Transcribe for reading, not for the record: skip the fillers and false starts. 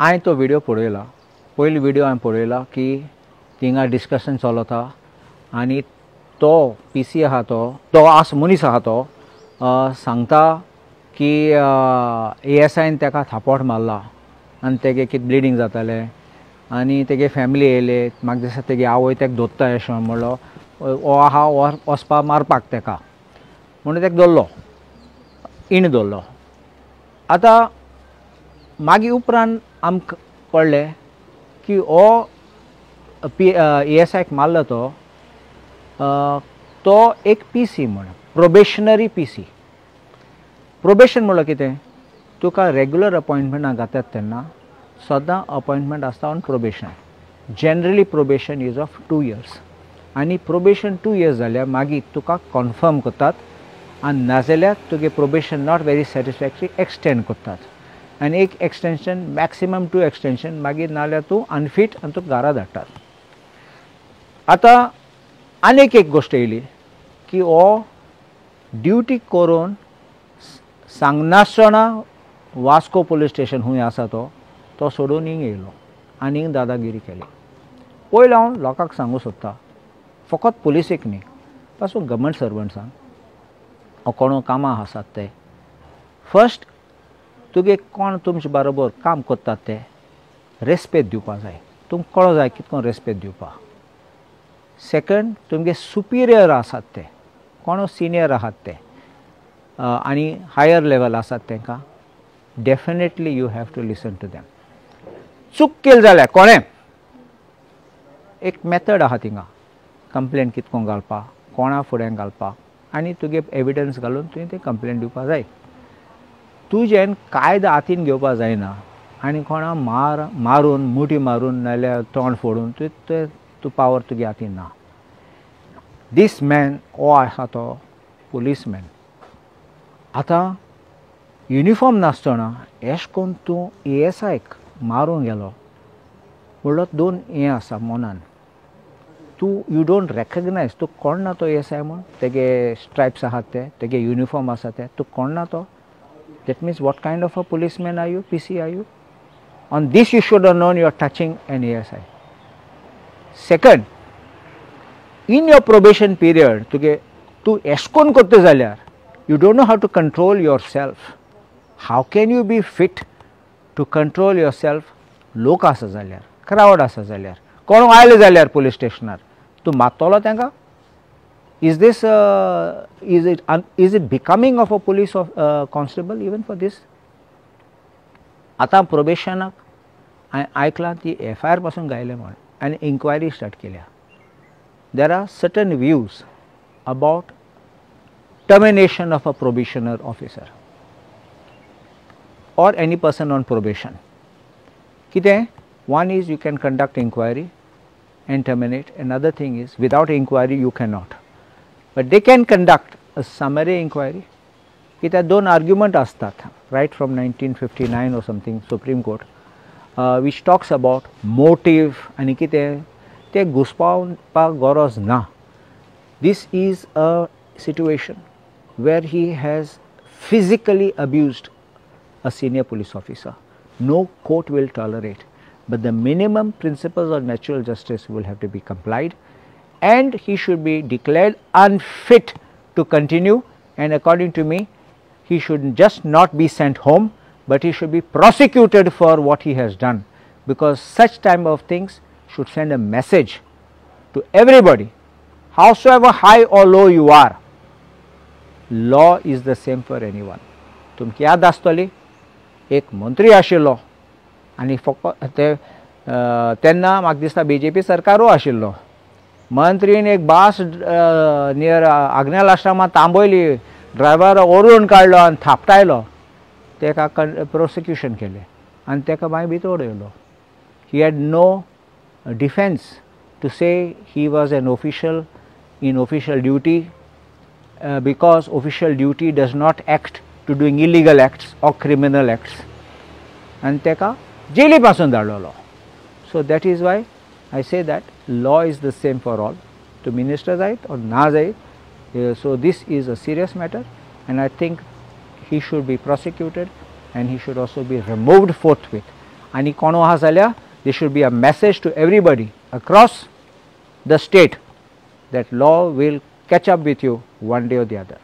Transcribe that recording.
हांवें तो व्हिडिओ पळयला. पयली व्हिडिओ हांवें पळयला की थिंगा डिस्कशन चलता आनी तो PC आहा तो मनीस आहा तो सांगता की ASIन तेका थापोट मारला आनी तेगे कितें ब्लिडींग जातालें आनी तेगे फॅमिली येयले. म्हाका दिसता तेगे आवय तेका दोत्ता अशें म्हणलो हो आहा वचपा मारपाक तेका म्हणून तेका दवरलो इण दवरलो. आतां मागीर उपरांत आमकां कळ्ळें की हो ASIक मारलो तो एक PC म्हण प्रोबेशनरी PC. प्रोबेशन म्हणल्यार कितें तुका रेग्युलर अपॉयंटमेंटाक घातात तेन्ना सदां अपॉयंटमेंट आसता on probation. Generally probation is of 2 years आनी प्रोबेशन 2 years जाल्यार मागीर तुका कन्फर्म करतात आनी नाजाल्यार तुगे probation not very satisfactory extend करतात आनी एक एक्सटेंशन मॅक्सिमम 2 एक्सटेंशन मागीर नाल्यार तूं अनफीट आनी तुका घरा धाडटात. आतां आनीक एक गोश्ट येयली की हो ड्युटी करून सांगनासतना वास्को पुलीस स्टेशन खूंय आसा तो सोडून हिंग येयलो आनी हिंग दादागिरी केली. पयलीं हांव लोकांक सांगूं सोदतां फकत पुलिसेक न्ही पासून गव्हर्मेंट सर्वंट्सांक वो कोण कामां आसात ते फर्स्ट तुगे कोण तुमचे बरोबर काम करतात ते रेस्पेद दिवपा जाय. तुमकां कळो जाय कितको रेस्पेद दिवपा. सेकंड तुमगे सुपिरियर आसात ते कोण सिनियर आहात ते आनी हायर लेवल आसात तांकां definitely you have to listen to them. चूक केली जाल्यार कोणें एक मेथड आहा थिंगा कंप्लेंट कितको घालपा कोणा फुड्यान घालपाक आनी तुगे एविडन्स घालून तुवें तें कंप्लेंट दिवपा जाय. तुजें कायदो हातीन घेवपा जायना आनी कोणा मारून मुठी मारून नाल्यार तोंड फोडून तूं पावर तुगे हातीन ना. दीस मॅन हो आसा तो पुलीसमॅन. आतां युनिफॉर्म नासतना एश कोन्न तूं ASIक मारूंक गेलो म्हणलो 2 हें आसा मनान. तूं यू डोंट रेकग्नायज तूं कोण ना तो ASI म्हूण तेगे स्ट्रायप्स आहात ते तेगे युनिफॉर्म आसा ते तूं कोण ना तो. That means what kind of a policeman are you, PC are you? On this you should have known you are touching an ASI. Second, in your probation period, tu eskon korte zalyar, you don't know how to control yourself. How can you be fit to control yourself? Lok asa zalyar, crowd asa zalyar, kono ayle zalyar police stationer, tu matolo tenga? Is it becoming of a police constable even for this? आता प्रोबेशनाक आयकलां ती FIR पासून गायले म्हण आनी inquiry start केल्या. There are certain views about termination of a probationer officer or any person on probation. कितें? One is you can conduct inquiry and terminate. Another thing is without inquiry you cannot. But they can conduct a summary inquiry. कित्याक 2 argument असतात right from 1959 or something Supreme Court which talks about motive आनी कितें ते घुसपावपाक गरज ना. This is a situation where he has physically abused a senior police officer. No court will tolerate, but the minimum principles of natural justice will have to be complied and he should be declared unfit to continue, and according to me he should just not be sent home, but he should be prosecuted for what he has done, because such type of things should send a message to everybody, howsoever high or low you are. Law is the same for anyone. तुमकां याद आसतली एक मंत्री आशिल्लो आनी फकत तेन्ना म्हाका दिसता BJP सरकारू आशिल्लो. मंत्रीन एक बास नियर आग्नेल आश्रमांत थांबयली, ड्रायव्हर ओडून काडलो आनी थापटायलो, तेका प्रोसिक्युशन केलें आनी तेका मागीर भितर उडयलो. He had no defense to say he was an official in official duty because official duty does not act to doing illegal acts or criminal acts, and teka jaili pasun धाडलो. So that is why I say that law is the same for all. To minister जायत or ना जायत. So this is a serious matter, and I think he should be prosecuted and he should also be removed forthwith. आनी कोण आहा जाल्यार there should be a message to everybody across the state that law will catch up with you one day or the other.